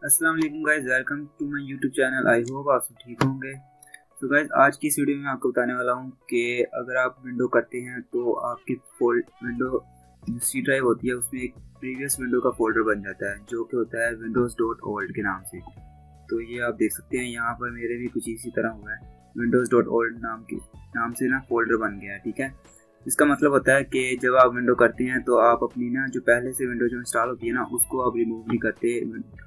अस्सलाम वालेकुम guys, welcome to my YouTube channel. I hope आप सब ठीक होंगे। तो गाइस, आज की इस वीडियो में आपको बताने वाला हूँ कि अगर आप विंडो करते हैं तो आपकी विंडो जो सी ड्राइव होती है उसमें एक प्रीवियस विंडो का फोल्डर बन जाता है जो कि होता है windows.old के नाम से। तो ये आप देख सकते हैं, यहाँ पर मेरे भी कुछ इसी तरह हुआ है। windows.old नाम से ना फोल्डर बन गया है। ठीक है, इसका मतलब होता है कि जब आप विंडो करते हैं तो आप अपनी ना जो पहले से विंडो जो इंस्टॉल होती है ना उसको आप रिमूव नहीं करते,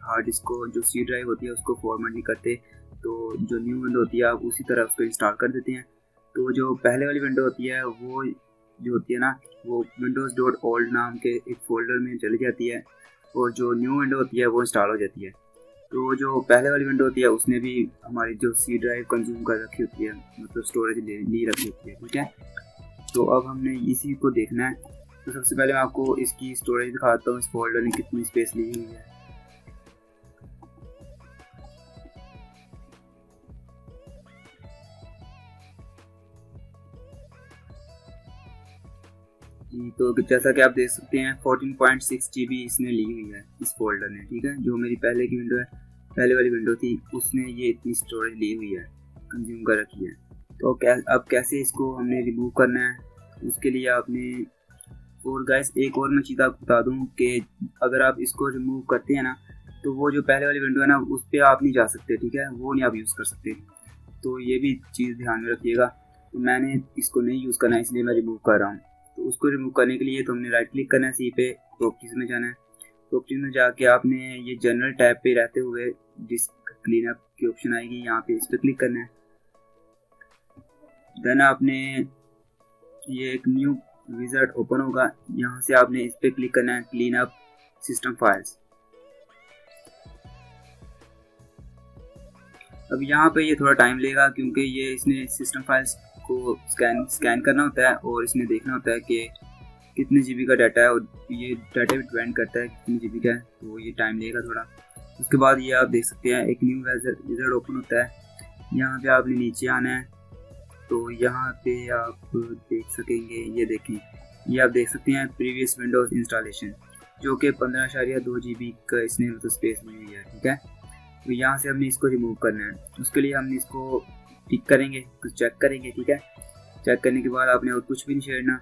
हार्ड डिस्क को जो सी ड्राइव होती है उसको फॉर्मेट नहीं करते। तो जो न्यू विंडो होती है आप उसी तरह उसको इंस्टॉल कर देते हैं। तो जो पहले वाली विंडो होती है वो जो होती है ना वो windows.old नाम के एक फोल्डर में चली जाती है और जो न्यू विंडो होती है वो इंस्टॉल हो जाती है। तो जो पहले वाली विंडो होती है उसने भी हमारी जो सी ड्राइव कंज्यूम कर रखी होती है, मतलब स्टोरेज ली रखी होती है। ठीक है, तो अब हमने इसी को देखना है। तो सबसे पहले मैं आपको इसकी स्टोरेज दिखाता हूँ, इस फोल्डर ने कितनी स्पेस ली हुई है। जी, तो जैसा कि आप देख सकते हैं 14.6 GB इसने ली हुई है इस फोल्डर ने। ठीक है, जो मेरी पहले की विंडो है, पहले वाली विंडो थी, उसने ये इतनी स्टोरेज ली हुई है, कंज्यूम कर रखी है। तो अब कैसे इसको हमने रिमूव करना है, उसके लिए आपने और गाइस एक और मैं चीज़ आपको बता दूं कि अगर आप इसको रिमूव करते हैं ना तो वो जो पहले वाली विंडो है ना उस पर आप नहीं जा सकते। ठीक है, वो नहीं आप यूज़ कर सकते। तो ये भी चीज़ ध्यान में रखिएगा। तो मैंने इसको नहीं यूज़ करना है इसलिए मैं रिमूव कर रहा हूँ। तो उसको रिमूव करने के लिए तो हमने राइट क्लिक करना है, सी पे प्रॉपर्टीज़ में जाना है। प्रॉपर्टीज़ में जाके आपने ये जनरल टैब पे रहते हुए डिस्क क्लीनअप की ऑप्शन आएगी, यहाँ पे इस पर क्लिक करना है। देन आपने ये एक न्यू विजार्ड ओपन होगा, यहाँ से आपने इस पे क्लिक करना है, क्लीन अप सिस्टम फाइल्स। अब यहाँ पे ये थोड़ा टाइम लेगा क्योंकि ये इसने सिस्टम फाइल्स को स्कैन करना होता है और इसने देखना होता है कि कितने जीबी का डाटा है और ये डाटा भी डिपेंड करता है कितने जीबी का है, तो ये टाइम लेगा थोड़ा। उसके बाद ये आप देख सकते हैं एक न्यू विजार्ड ओपन होता है, यहाँ पे आपने नीचे आना है। तो यहाँ पे आप देख सकेंगे, ये देखें, ये आप देख सकते हैं प्रीवियस विंडोज इंस्टॉलेशन जो कि 15.2 GB का इसने मतलब स्पेस ली हुई है। ठीक है, तो यहाँ से हमने इसको रिमूव करना है। उसके लिए हमने इसको टिक करेंगे, कुछ चेक करेंगे। ठीक है, चेक करने के बाद आपने और कुछ भी नहीं छेड़ना,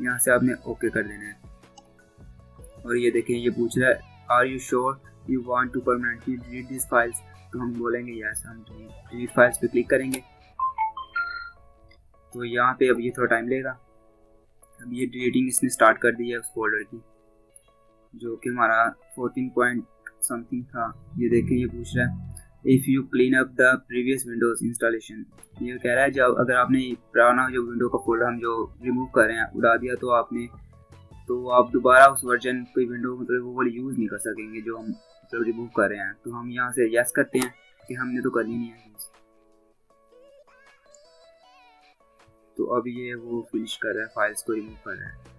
यहाँ से आपने ओके कर देना है। और ये देखें, ये पूछ रहा है are you sure you want to permanently delete this files. तो हम बोलेंगे यस, हम डिलीट फाइल्स पे क्लिक करेंगे। तो यहाँ पे अब ये थोड़ा टाइम लेगा। अब ये डिलीटिंग इसने स्टार्ट कर दी है उस फोल्डर की जो कि हमारा 14 पॉइंट समथिंग था। ये देखें, ये पूछ रहा है if you clean up the previous Windows installation. ये कह रहा है जब अगर आपने पुराना जो विंडो का फोल्डर हम जो रिमूव कर रहे हैं उड़ा दिया तो आप दोबारा उस वर्जन कोई विंडो मतलब वो वाली यूज़ नहीं कर सकेंगे जो हम मतलब रिमूव कर रहे हैं। तो हम यहाँ से यस करते हैं कि हमने तो करनी नहीं है। तो अब ये वो फिनिश कर रहा है, फाइल्स को रिमूव कर रहा है।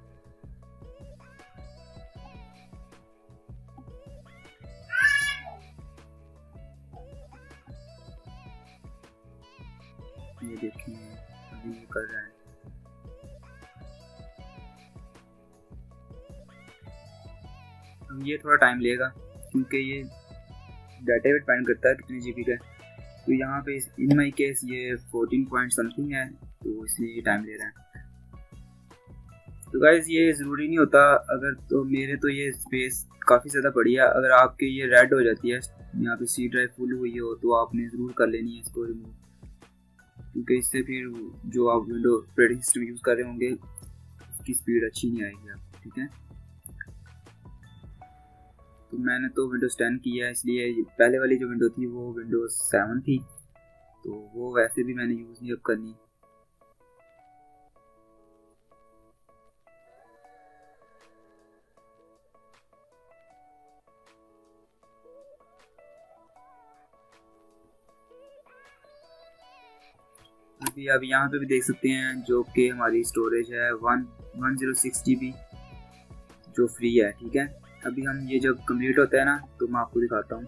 ये देखिए अभी ये कर रहा है। अब ये थोड़ा टाइम लेगा क्योंकि ये डाटा पे डिपेंड करता है कितने जीबी का है। तो यहाँ पे इन माई केस ये 14 पॉइंट समथिंग है, तो इसलिए टाइम ले रहा है। तो गाइज ये ज़रूरी नहीं होता, अगर तो मेरे तो ये स्पेस काफ़ी ज़्यादा पड़ी है। अगर आपके ये रेड हो जाती है यहाँ पे सी ड्राइव फुल हुई हो तो आपने ज़रूर कर लेनी है इसको रिमूव, क्योंकि इससे फिर जो आप विंडो ऑपरेटिंग सिस्टम यूज़ कर रहे होंगे उसकी स्पीड अच्छी नहीं आएगी आपको। ठीक है, तो मैंने तो विंडोज़ 10 किया है, इसलिए पहले वाली जो विंडो थी वो विंडोज़ 7 थी, तो वो वैसे भी मैंने यूज़ नहीं अब करनी। अभी आप यहाँ पे भी देख सकते हैं जो कि हमारी स्टोरेज है 106 GB जो फ्री है। ठीक है, अभी हम ये जब कंप्लीट होता है ना तो मैं आपको दिखाता हूँ।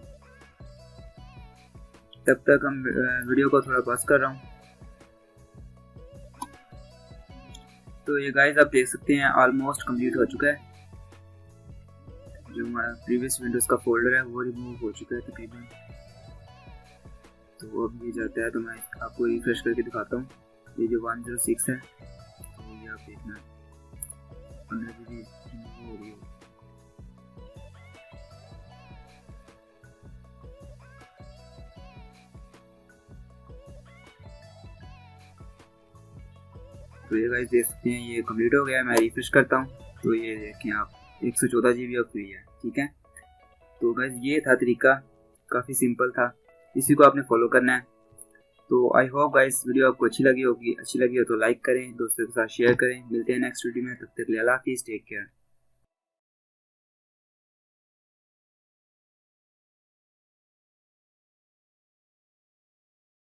तब तक हम वीडियो को थोड़ा पॉज कर रहा हूँ। तो ये गाइस आप देख सकते हैं ऑलमोस्ट कंप्लीट हो चुका है। जो हमारा प्रीवियस विंडोज़ का फोल्डर है वो रिमूव हो चुका है तकरीबन। तो अब ये जाता है, तो मैं आपको रिफ्रेश करके दिखाता हूँ। ये जो 106 है, तो ये आप देखना 15 GB रिमूव हो रही है। तो ये गाइस देख सकते हैं ये कंप्लीट हो गया है। मैं रिफ्रेश करता हूँ तो ये देखें आप 114 GB अब फ्री है। ठीक है, तो गाइस ये था तरीका, काफ़ी सिंपल था, इसी को आपने फॉलो करना है। तो आई होप गाइस वीडियो आपको अच्छी लगी होगी। अच्छी लगी हो तो लाइक करें, दोस्तों के साथ शेयर करें। मिलते हैं नेक्स्ट वीडियो में, तब तक के लिए अल्लाह हाफिज़, टेक केयर।